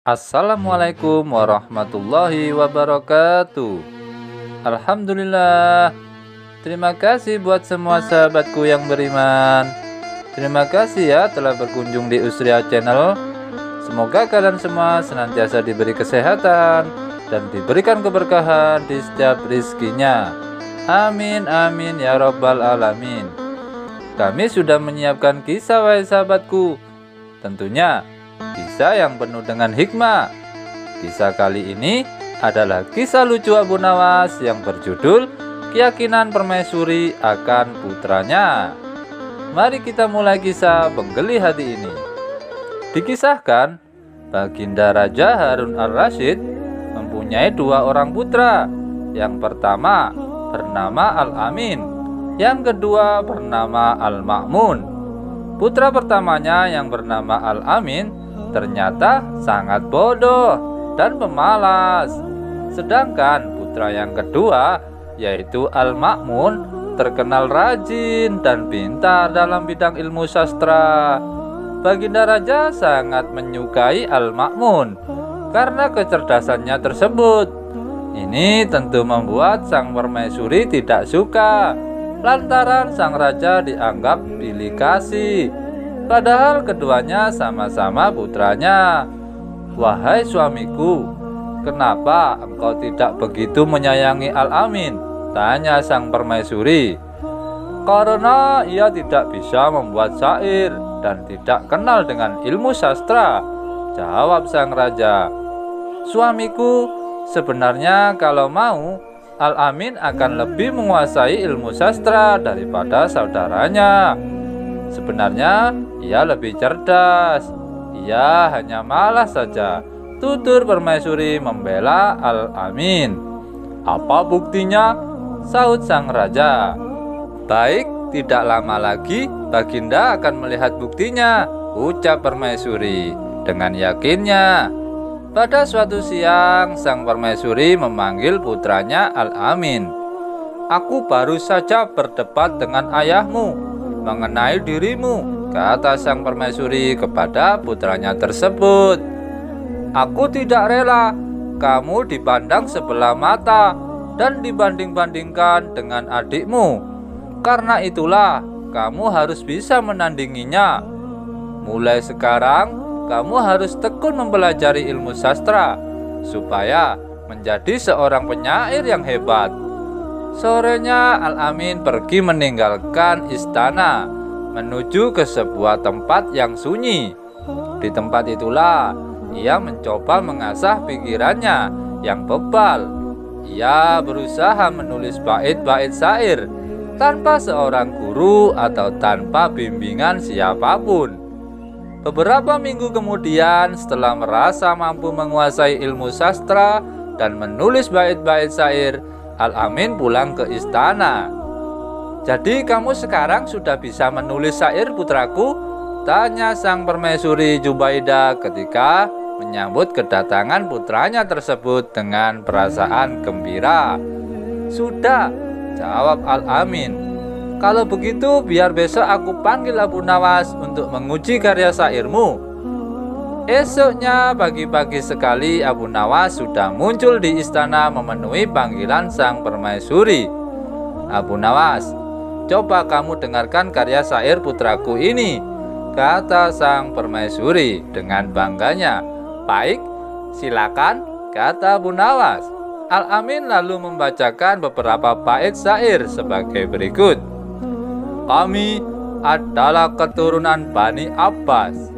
Assalamualaikum warahmatullahi wabarakatuh. Alhamdulillah. Terima kasih buat semua sahabatku yang beriman. Terima kasih ya telah berkunjung di Usria Channel. Semoga kalian semua senantiasa diberi kesehatan dan diberikan keberkahan di setiap rizkinya. Amin amin ya rabbal alamin. Kami sudah menyiapkan kisah wahai sahabatku. Tentunya kisah yang penuh dengan hikmah. Kisah kali ini adalah kisah lucu Abu Nawas yang berjudul Keyakinan Permaisuri akan Putranya. Mari kita mulai kisah penggeli hati ini. Dikisahkan, Baginda Raja Harun Ar-Rasyid mempunyai dua orang putra. Yang pertama bernama Al-Amin, yang kedua bernama Al-Ma'mun. Putra pertamanya yang bernama Al-Amin ternyata sangat bodoh dan pemalas. Sedangkan putra yang kedua yaitu Al-Ma'mun terkenal rajin dan pintar dalam bidang ilmu sastra. Baginda Raja sangat menyukai Al-Ma'mun karena kecerdasannya tersebut. Ini tentu membuat sang permaisuri tidak suka lantaran sang raja dianggap pilih kasih. Padahal keduanya sama-sama putranya. Wahai suamiku, kenapa engkau tidak begitu menyayangi Al-Amin? Tanya sang permaisuri. Karena ia tidak bisa membuat syair dan tidak kenal dengan ilmu sastra, jawab sang raja. Suamiku, sebenarnya kalau mau, Al-Amin akan lebih menguasai ilmu sastra daripada saudaranya. Sebenarnya ia lebih cerdas. Ia hanya malas saja, tutur permaisuri membela Al-Amin. Apa buktinya? Sahut sang raja. Baik, tidak lama lagi Baginda akan melihat buktinya, ucap permaisuri dengan yakinnya. Pada suatu siang, sang permaisuri memanggil putranya Al-Amin. Aku baru saja berdebat dengan ayahmu mengenai dirimu, kata sang permaisuri kepada putranya tersebut. Aku tidak rela kamu dipandang sebelah mata dan dibanding-bandingkan dengan adikmu. Karena itulah kamu harus bisa menandinginya. Mulai sekarang kamu harus tekun mempelajari ilmu sastra supaya menjadi seorang penyair yang hebat. Sorenya Al-Amin pergi meninggalkan istana menuju ke sebuah tempat yang sunyi. Di tempat itulah ia mencoba mengasah pikirannya yang bebal. Ia berusaha menulis bait-bait syair tanpa seorang guru atau tanpa bimbingan siapapun. Beberapa minggu kemudian, setelah merasa mampu menguasai ilmu sastra dan menulis bait-bait syair, Al-Amin pulang ke istana. Jadi kamu sekarang sudah bisa menulis syair putraku? Tanya sang permaisuri Jubaidah ketika menyambut kedatangan putranya tersebut dengan perasaan gembira. Sudah, jawab Al-Amin. Kalau begitu biar besok aku panggil Abu Nawas untuk menguji karya syairmu. Esoknya pagi-pagi sekali Abu Nawas sudah muncul di istana memenuhi panggilan sang permaisuri. Abu Nawas, coba kamu dengarkan karya syair putraku ini, kata sang permaisuri dengan bangganya. Baik, silakan, kata Abu Nawas. Al-Amin lalu membacakan beberapa bait syair sebagai berikut. Kami adalah keturunan Bani Abbas.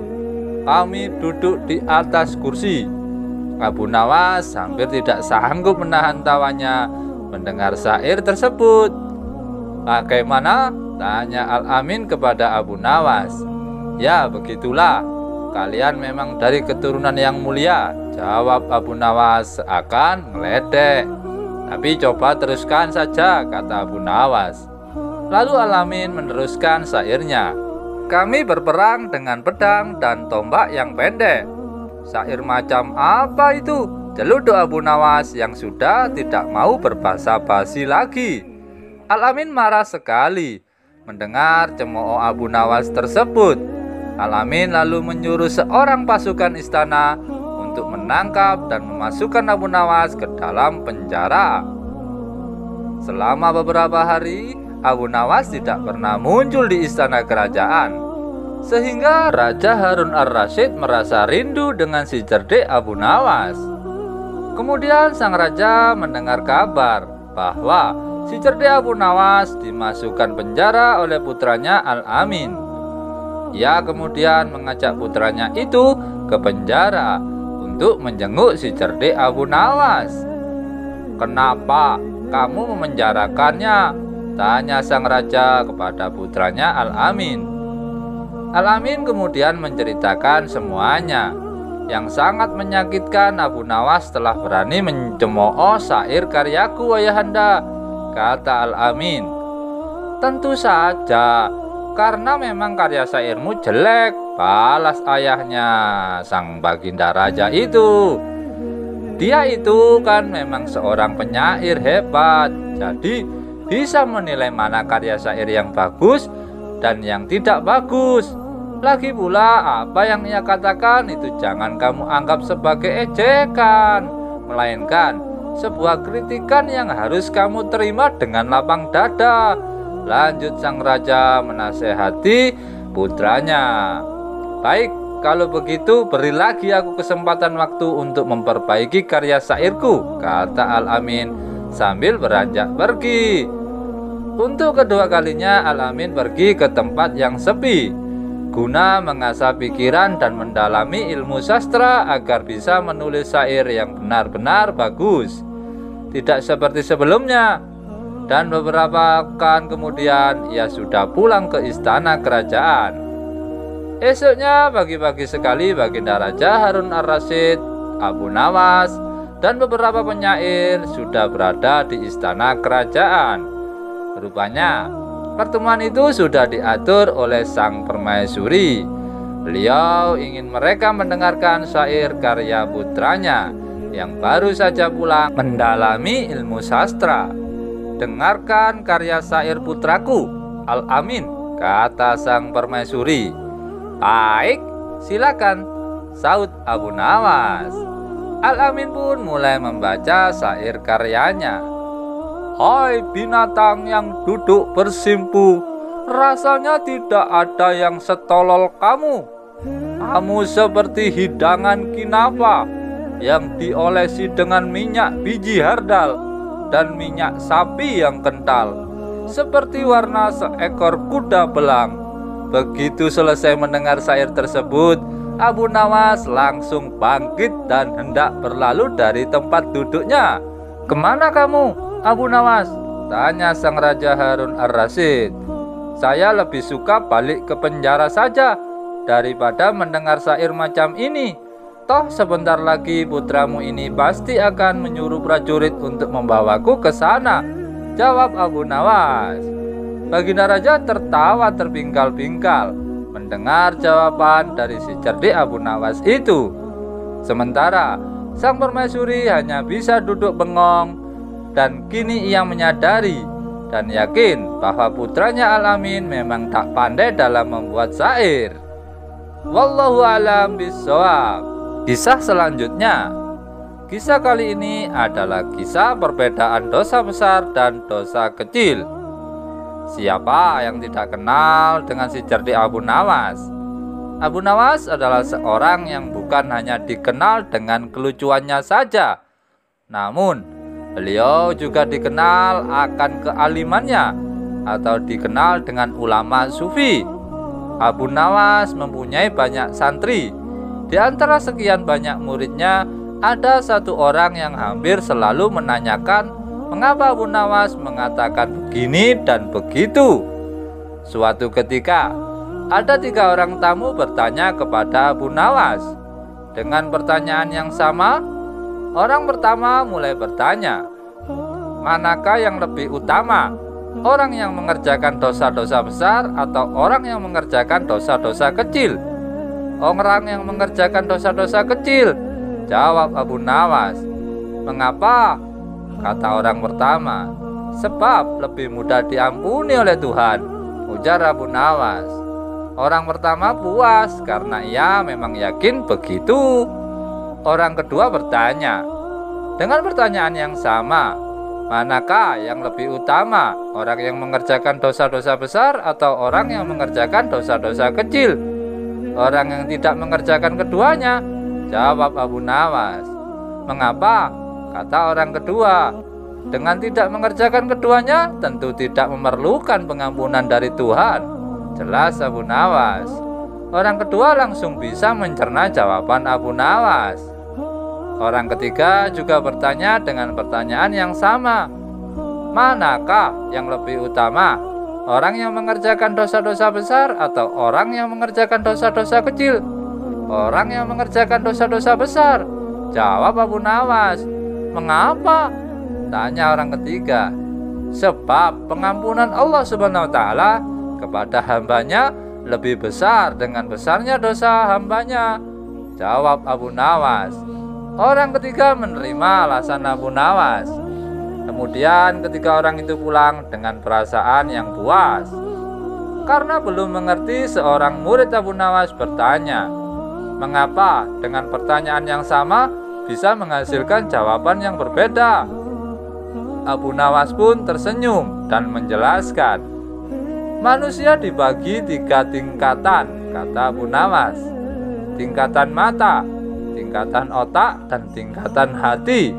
Kami duduk di atas kursi. Abu Nawas hampir tidak sanggup menahan tawanya mendengar syair tersebut. Bagaimana? Tanya Al-Amin kepada Abu Nawas. Ya, begitulah. Kalian memang dari keturunan yang mulia, jawab Abu Nawas seakan ngeledek. Tapi coba teruskan saja, kata Abu Nawas. Lalu Al-Amin meneruskan syairnya. Kami berperang dengan pedang dan tombak yang pendek. Syair macam apa itu? Celuduk Abu Nawas yang sudah tidak mau berbahasa basi lagi. Al-Amin marah sekali mendengar cemooh Abu Nawas tersebut. Al-Amin lalu menyuruh seorang pasukan istana untuk menangkap dan memasukkan Abu Nawas ke dalam penjara. Selama beberapa hari, Abu Nawas tidak pernah muncul di istana kerajaan, sehingga Raja Harun ar-Rasyid merasa rindu dengan si cerdik Abu Nawas. Kemudian sang raja mendengar kabar bahwa si cerdik Abu Nawas dimasukkan penjara oleh putranya Al-Amin. Ia kemudian mengajak putranya itu ke penjara untuk menjenguk si cerdik Abu Nawas. "Kenapa kamu memenjarakannya?" tanya sang raja kepada putranya Al-Amin. Al-Amin kemudian menceritakan semuanya. Yang sangat menyakitkan, Abu Nawas telah berani mencemooh syair karyaku, ayahanda, kata Al-Amin. "Tentu saja, karena memang karya syairmu jelek," balas ayahnya, sang baginda raja itu. "Dia itu kan memang seorang penyair hebat, jadi bisa menilai mana karya syair yang bagus dan yang tidak bagus. Lagi pula apa yang ia katakan itu jangan kamu anggap sebagai ejekan, melainkan sebuah kritikan yang harus kamu terima dengan lapang dada," lanjut sang raja menasehati putranya. "Baik, kalau begitu beri lagi aku kesempatan waktu untuk memperbaiki karya syairku," kata Al-Amin sambil beranjak pergi. Untuk kedua kalinya Al-Amin pergi ke tempat yang sepi guna mengasah pikiran dan mendalami ilmu sastra agar bisa menulis syair yang benar-benar bagus, tidak seperti sebelumnya. Dan beberapa pekan kemudian ia sudah pulang ke istana kerajaan. Esoknya pagi-pagi sekali baginda Raja Harun ar-Rasyid, Abu Nawas, dan beberapa penyair sudah berada di istana kerajaan. Rupanya pertemuan itu sudah diatur oleh sang permaisuri. Beliau ingin mereka mendengarkan syair karya putranya yang baru saja pulang mendalami ilmu sastra. "Dengarkan karya syair putraku, Al-Amin," kata sang permaisuri. "Baik, silakan," saut Abu Nawas. Al-Amin pun mulai membaca syair karyanya. "Hai binatang yang duduk bersimpu, rasanya tidak ada yang setolol kamu. Kamu seperti hidangan kinapa yang diolesi dengan minyak biji hardal dan minyak sapi yang kental, seperti warna seekor kuda belang." Begitu selesai mendengar syair tersebut, Abu Nawas langsung bangkit dan hendak berlalu dari tempat duduknya. "Kemana kamu, Abu Nawas?" tanya sang Raja Harun ar-Rasyid. "Saya lebih suka balik ke penjara saja daripada mendengar syair macam ini. Toh sebentar lagi putramu ini pasti akan menyuruh prajurit untuk membawaku ke sana," jawab Abu Nawas. Baginda Raja tertawa terpingkal-pingkal mendengar jawaban dari si cerdik Abu Nawas itu. Sementara sang permaisuri hanya bisa duduk bengong. Dan kini ia menyadari dan yakin bahwa putranya Al-Amin memang tak pandai dalam membuat syair. Wallahu a'lam bishawab. Kisah selanjutnya. Kisah kali ini adalah kisah perbedaan dosa besar dan dosa kecil. Siapa yang tidak kenal dengan si cerdik Abu Nawas? Abu Nawas adalah seorang yang bukan hanya dikenal dengan kelucuannya saja, namun beliau juga dikenal akan kealimannya atau dikenal dengan ulama sufi. Abu Nawas mempunyai banyak santri. Di antara sekian banyak muridnya, ada satu orang yang hampir selalu menanyakan mengapa Abu Nawas mengatakan begini dan begitu. Suatu ketika, ada 3 orang tamu bertanya kepada Abu Nawas. Dengan pertanyaan yang sama, orang pertama mulai bertanya, "Manakah yang lebih utama? Orang yang mengerjakan dosa-dosa besar atau orang yang mengerjakan dosa-dosa kecil?" "Orang yang mengerjakan dosa-dosa kecil," jawab Abu Nawas. "Mengapa?" kata orang pertama. "Sebab lebih mudah diampuni oleh Tuhan," ujar Abu Nawas. Orang pertama puas karena ia memang yakin begitu. orang kedua bertanya dengan pertanyaan yang sama, manakah yang lebih utama, orang yang mengerjakan dosa-dosa besar atau orang yang mengerjakan dosa-dosa kecil? Orang yang tidak mengerjakan keduanya, jawab Abu Nawas. Mengapa? Kata orang kedua, dengan tidak mengerjakan keduanya tentu tidak memerlukan pengampunan dari Tuhan. Jelas Abu Nawas. Orang kedua langsung bisa mencerna jawaban Abu Nawas. Orang ketiga juga bertanya dengan pertanyaan yang sama. Manakah yang lebih utama, orang yang mengerjakan dosa-dosa besar atau orang yang mengerjakan dosa-dosa kecil? Orang yang mengerjakan dosa-dosa besar, jawab Abu Nawas. Mengapa? Tanya orang ketiga. Sebab pengampunan Allah Subhanahu wa Ta'ala kepada hambanya lebih besar dengan besarnya dosa hambanya, jawab Abu Nawas. Orang ketiga menerima alasan Abu Nawas. Kemudian ketika orang itu pulang dengan perasaan yang puas. Karena belum mengerti, seorang murid Abu Nawas bertanya, mengapa dengan pertanyaan yang sama bisa menghasilkan jawaban yang berbeda? Abu Nawas pun tersenyum dan menjelaskan, manusia dibagi 3 tingkatan, kata Abu Nawas. Tingkatan mata, tingkatan otak, dan tingkatan hati.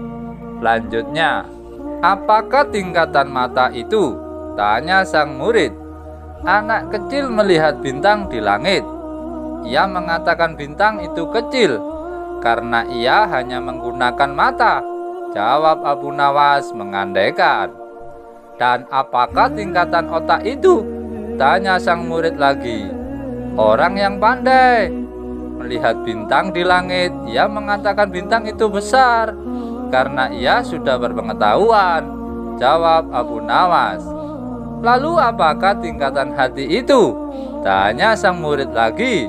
Lanjutnya, apakah tingkatan mata itu? Tanya sang murid. Anak kecil melihat bintang di langit. Ia mengatakan bintang itu kecil karena ia hanya menggunakan mata, jawab Abu Nawas mengandaikan. Dan apakah tingkatan otak itu? Tanya sang murid lagi. Orang yang pandai melihat bintang di langit, ia mengatakan bintang itu besar karena ia sudah berpengetahuan, jawab Abu Nawas. Lalu apakah tingkatan hati itu? Tanya sang murid lagi.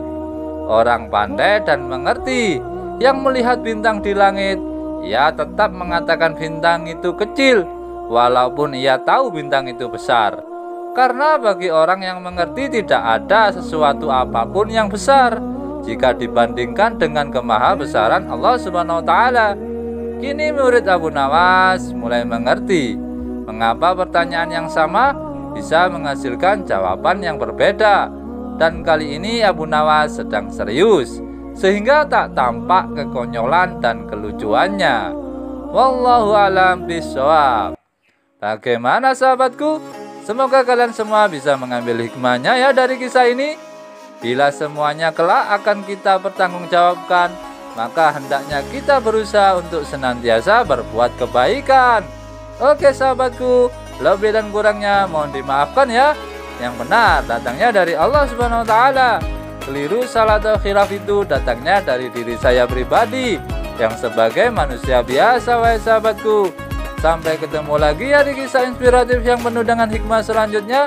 Orang pandai dan mengerti yang melihat bintang di langit, ia tetap mengatakan bintang itu kecil walaupun ia tahu bintang itu besar. Karena bagi orang yang mengerti tidak ada sesuatu apapun yang besar jika dibandingkan dengan kemahabesaran Allah Subhanahu wa Ta'ala. Kini murid Abu Nawas mulai mengerti mengapa pertanyaan yang sama bisa menghasilkan jawaban yang berbeda. Dan kali ini Abu Nawas sedang serius, sehingga tak tampak kekonyolan dan kelucuannya. Wallahu a'lam bishawab. Bagaimana sahabatku? Semoga kalian semua bisa mengambil hikmahnya ya dari kisah ini. Bila semuanya kelak akan kita pertanggungjawabkan, maka hendaknya kita berusaha untuk senantiasa berbuat kebaikan. Oke sahabatku, lebih dan kurangnya mohon dimaafkan ya. Yang benar datangnya dari Allah Subhanahu wa Ta'ala. Keliru, salah atau khilaf itu datangnya dari diri saya pribadi yang sebagai manusia biasa, wahai sahabatku. Sampai ketemu lagi ya di kisah inspiratif yang penuh dengan hikmah selanjutnya.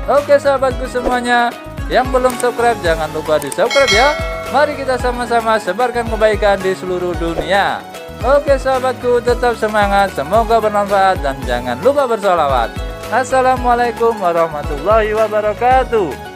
Oke sahabatku semuanya, yang belum subscribe jangan lupa di subscribe ya. Mari kita sama-sama sebarkan kebaikan di seluruh dunia. Oke sahabatku, tetap semangat, semoga bermanfaat, dan jangan lupa bersolawat. Assalamualaikum warahmatullahi wabarakatuh.